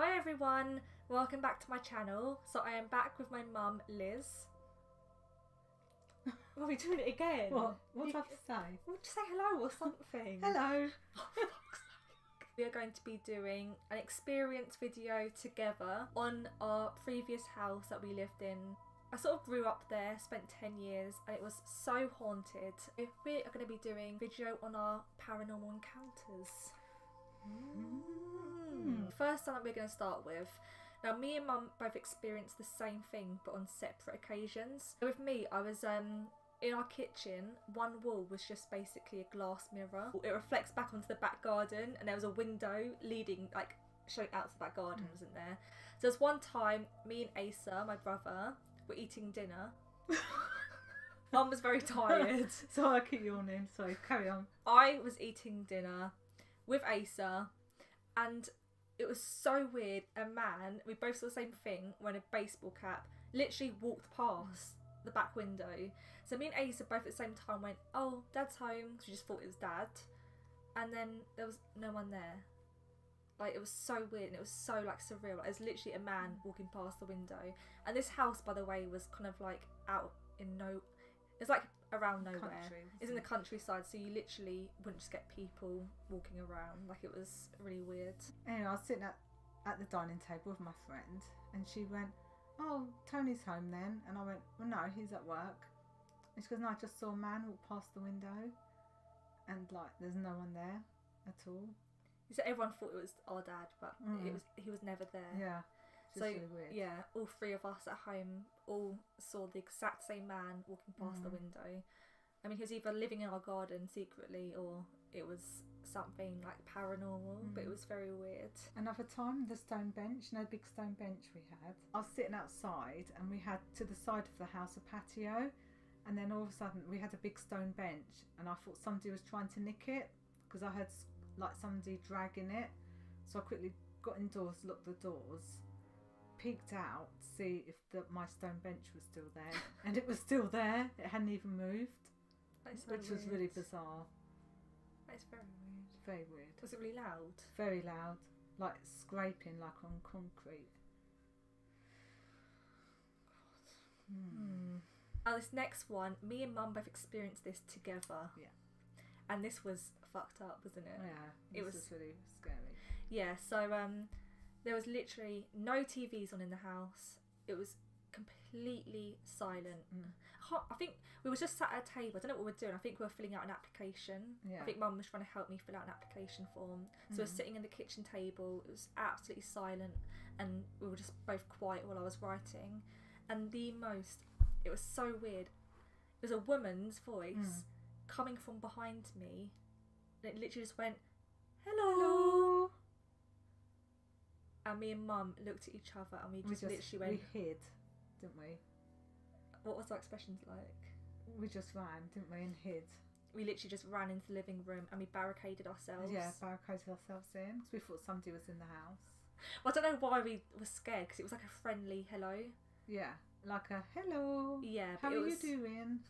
Hi everyone, welcome back to my channel. So I am back with my mum, Liz. Are we doing it again? What do I have to say? Well, just say hello or something. Hello. We are going to be doing an experience video together on our previous house that we lived in. I sort of grew up there, spent 10 years, and it was so haunted. We are going to be doing a video on our paranormal encounters. First time that we're going to start with. Now, me and Mum both experienced the same thing, but on separate occasions. With me, I was in our kitchen. One wall was just basically a glass mirror. It reflects back onto the back garden, and there was a window leading, like, showing out to the back garden, wasn't there? So there's one time, me and Asa, my brother, were eating dinner. Mum was very tired. So I keep yawning, so carry on. I was eating dinner with Asa, and it was so weird. A man, we both saw the same thing, wearing a baseball cap, literally walked past the back window. So me and Asa both at the same time went, "Oh, Dad's home," because we just thought it was Dad. And then there was no one there. Like, it was so weird, and it was so, like, surreal. Like, it was literally a man walking past the window. And this house, by the way, was kind of like out in it's like around nowhere. It's in the countryside, so you literally wouldn't just get people walking around. Like, it was really weird. Anyway, I was sitting at the dining table with my friend, and she went, "Oh, Tony's home then." And I went, "Well, no, he's at work." And she goes, "No, I just saw a man walk past the window, and, like, there's no one there at all." So everyone thought it was our dad, but he was never there. Yeah. So really weird. yeah, all three of us at home all saw the exact same man walking past the window. I mean, he was either living in our garden secretly, or it was something like paranormal, but it was very weird. Another time, the stone bench, no big stone bench we had. I was sitting outside, and we had to the side of the house a patio, and then all of a sudden we had a big stone bench, and I thought somebody was trying to nick it, because I heard like somebody dragging it. So I quickly got indoors, locked the doors, peeked out to see if my stone bench was still there, and it was still there. It hadn't even moved, which was really bizarre. That's very weird. Very weird. Was it really loud? Very loud, like scraping, like on concrete. Now, this next one, me and Mum both experienced this together. Yeah. And this was fucked up, wasn't it? Yeah, it was really scary. Yeah, so there was literally no TVs on in the house. It was completely silent. I think we were just sat at a table. I don't know what we were doing. I think we were filling out an application. Yeah. I think Mum was trying to help me fill out an application form. So we were sitting in the kitchen table. It was absolutely silent, and we were just both quiet while I was writing. And it was so weird. It was a woman's voice coming from behind me, and it literally just went, "Hello." And me and Mum looked at each other, and we literally went. We hid, didn't we? What was our expressions like? We just ran, didn't we, and hid. We literally just ran into the living room, and we barricaded ourselves. Yeah, barricaded ourselves in, because we thought somebody was in the house. Well, I don't know why we were scared, because it was like a friendly hello. Yeah, like a hello. Yeah, how are you doing?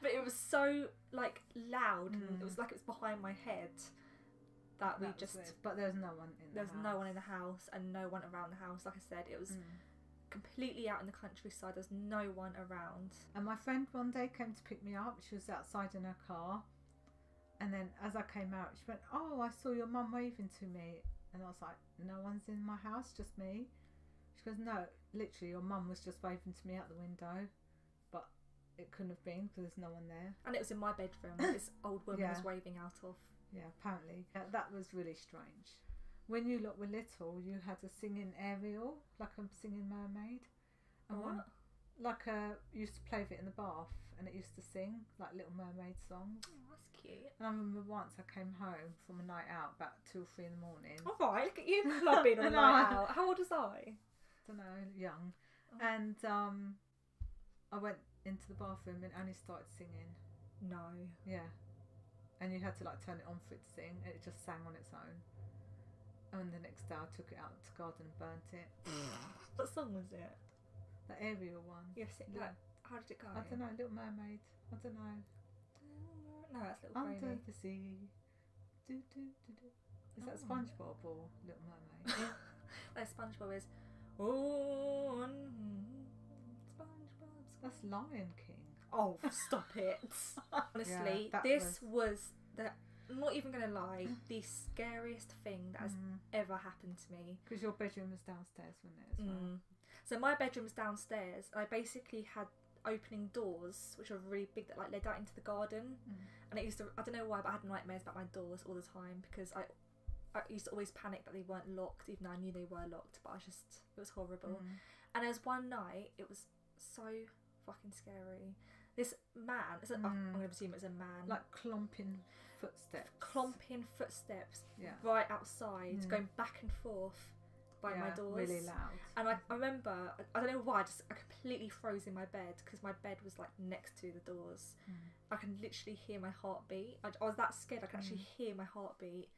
But it was so, like, loud, and it was like it was behind my head. That we just weird. But there was no one in the house. There was no one in the house, and no one around the house. Like I said, it was completely out in the countryside. There's no one around. And my friend one day came to pick me up. She was outside in her car, and then as I came out, she went, "Oh, I saw your mum waving to me." And I was like, "No one's in my house, just me." She goes, "No, literally, your mum was just waving to me out the window, but it couldn't have been because there's no one there." And it was in my bedroom. This old woman was waving out of. Yeah, apparently. That was really strange. When you lot were little, you had a singing Ariel, like a singing mermaid. And what? You used to play with it in the bath, and it used to sing, like Little Mermaid songs. Oh, that's cute. And I remember once I came home from a night out about 2 or 3 in the morning. All right, look at you. Love being on a night out. How old was I? Don't know, young. And I went into the bathroom and it only started singing. No. Yeah. And you had to, like, turn it on for it to sing, and it just sang on its own. And the next day I took it out to the garden and burnt it. What song was it? The Ariel one. Yes, how did it go? I don't know, Little Mermaid. I don't know. No, that's Little Under Granny. the sea. Do, do, do, do. Is that Oh. SpongeBob or Little Mermaid? No, SpongeBob is. Oh, SpongeBob. That's Lion King. Oh, stop it! Honestly, that this was the. I'm not even gonna lie. The scariest thing that has ever happened to me. Because your bedroom was downstairs, wasn't it? As well? So my bedroom's downstairs. I basically had opening doors, which are really big, that like led out into the garden. And it used to. I don't know why, but I had nightmares about my doors all the time because I used to always panic that they weren't locked, even though I knew they were locked. But it was horrible. And there was one night. It was so fucking scary. This man, I'm going to assume it's a man, Like clomping footsteps. Yeah. Right outside, going back and forth by my doors. Really loud. And I remember, I don't know why, I completely froze in my bed because my bed was like next to the doors. I can literally hear my heartbeat. I was that scared I could actually hear my heartbeat.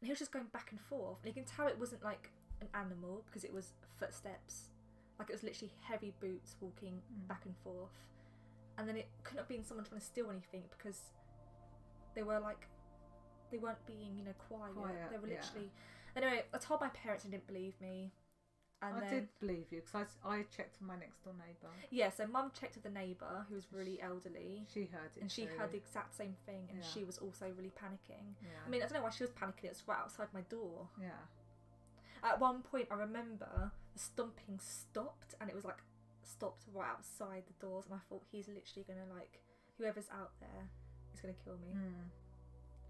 And he was just going back and forth. And you can tell it wasn't like an animal because it was footsteps. Like it was literally heavy boots walking back and forth. And then it couldn't have been someone trying to steal anything because they weren't being, quiet. They were literally. Anyway, I told my parents and didn't believe me. And I did believe you because I checked with my next door neighbour. Yeah, so Mum checked with the neighbour who was really elderly. She heard it. And she too. heard the exact same thing, and she was also really panicking. Yeah. I mean, I don't know why she was panicking. It was right outside my door. Yeah. At one point, I remember the stomping stopped, and it was like stopped right outside the doors, and I thought he's literally gonna whoever's out there is gonna kill me.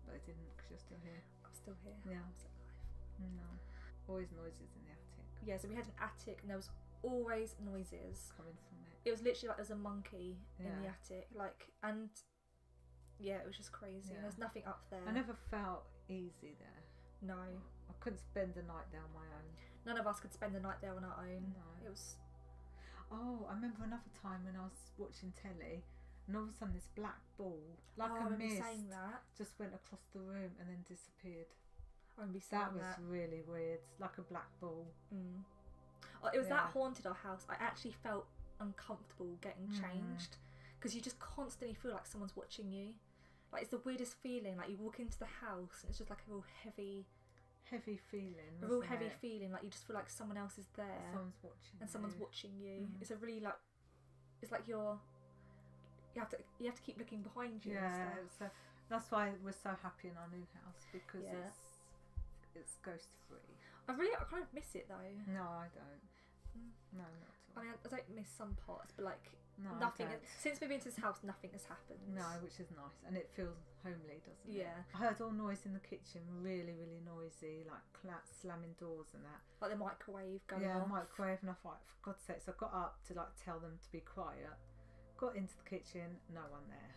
But it didn't because you're still here. I'm still here. Yeah. I'm still alive. No. Always noises in the attic. Yeah, so we had an attic, and there was always noises coming from it. It was literally like there's a monkey in the Yeah. attic, and yeah, it was just crazy. Yeah. There's nothing up there. I never felt easy there. No. I couldn't spend the night there on my own. None of us could spend the night there on our own. No. It was. Oh, I remember another time when I was watching telly, and all of a sudden this black ball, like I a remember mist, saying that. just went across the room and then disappeared. I remember saying That was that. really weird, like a black ball. Oh, it was that Yeah. haunted our house. I actually felt uncomfortable getting changed because you just constantly feel like someone's watching you. Like it's the weirdest feeling. Like you walk into the house and it's just like a real heavy feeling. a real wasn't heavy it? feeling. Like you just feel like someone else is there Someone's watching. and someone's you. watching you. It's a really it's like you have to keep looking behind you. Yeah, And stuff. so that's why we're so happy in our new house because Yeah. it's ghost free. I kind of miss it though. No, I don't. No, not at all. I mean, I don't miss some parts, but like No, I nothing. don't. Since moving into this house, nothing has happened. No, which is nice, and it feels homely, doesn't it? Yeah. I heard all noise in the kitchen, really, really noisy, like slamming doors and that. Like the microwave going Yeah, off. microwave, and I thought, for God's sake, so I got up to like tell them to be quiet. Got into the kitchen, no one there.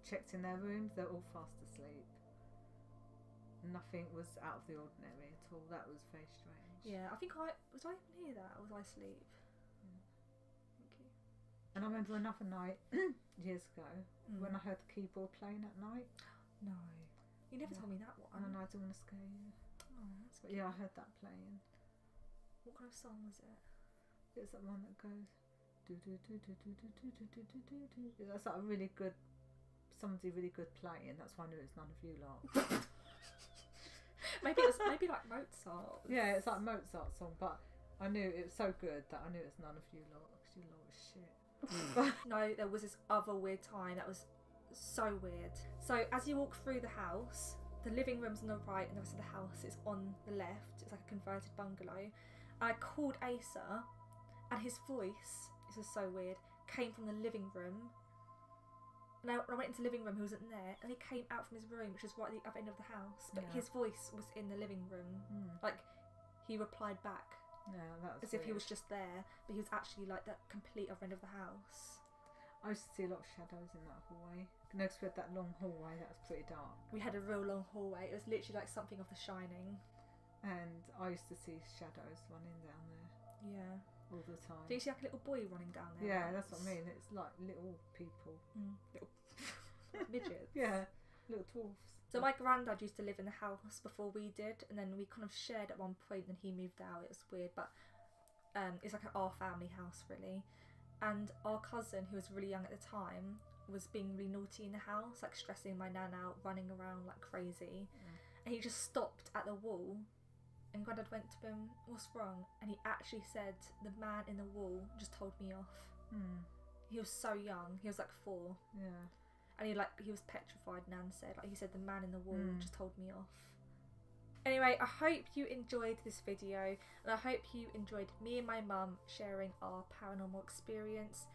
Checked in their rooms, they're all fast asleep. Nothing was out of the ordinary at all. That was very strange. Yeah, I think I even hear that, or was I asleep? Thank you. And I remember another night years ago when I heard the keyboard playing at night. No, you never told me that one. And I don't want to scare you. Oh, that's But yeah, I heard that playing. What kind of song was it? It's that one that goes do do do do do do do do do do do do. That's like a really good, somebody really good playing. That's why I knew it's none of you lot. Maybe it was like Mozart. Yeah, it's like a Mozart song, but I knew it was so good that I knew it's none of you lot because you lot was shit. No, there was this other weird time that was so weird. So as you walk through the house, the living room's on the right and the rest of the house is on the left. It's like a converted bungalow. I called Asa and his voice, this is so weird, came from the living room. And when I went into the living room, he wasn't there, and he came out from his room, which is right at the other end of the house. But Yeah. his voice was in the living room. Like, he replied back Yeah, that was as if he weird. was just there, but he was actually like the complete other end of the house. I used to see a lot of shadows in that hallway. Next we had that long hallway that was pretty dark, We had a real long hallway. It was literally like something off The Shining. and I used to see shadows running down there Yeah. all the time. Do you see like a little boy running down there? Yeah, that's once? what I mean. It's like little people. Little midgets. Yeah, little dwarfs. So my granddad used to live in the house before we did, and then we kind of shared at one point. And he moved out. It was weird, but it's like our family house really. And our cousin, who was really young at the time, was being really naughty in the house, like stressing my nan out, running around like crazy. and he just stopped at the wall, and Grandad went to him, "What's wrong?" And he actually said, "The man in the wall just told me off." He was so young. He was like 4. Yeah. And he was petrified, Nan said. Like, he said, "The man in the wall just told me off." Anyway, I hope you enjoyed this video, and I hope you enjoyed me and my mum sharing our paranormal experience.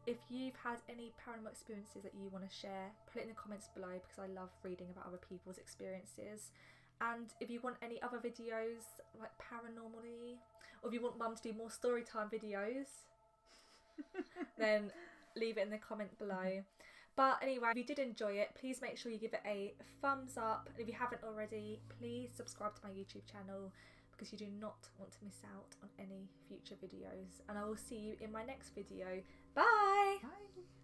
If you've had any paranormal experiences that you want to share, put it in the comments below, because I love reading about other people's experiences. And if you want any other videos like paranormally, or if you want Mum to do more story time videos, then leave it in the comment below. But anyway, if you did enjoy it, please make sure you give it a thumbs up. And if you haven't already, please subscribe to my YouTube channel, because you do not want to miss out on any future videos. And I will see you in my next video. Bye! Bye.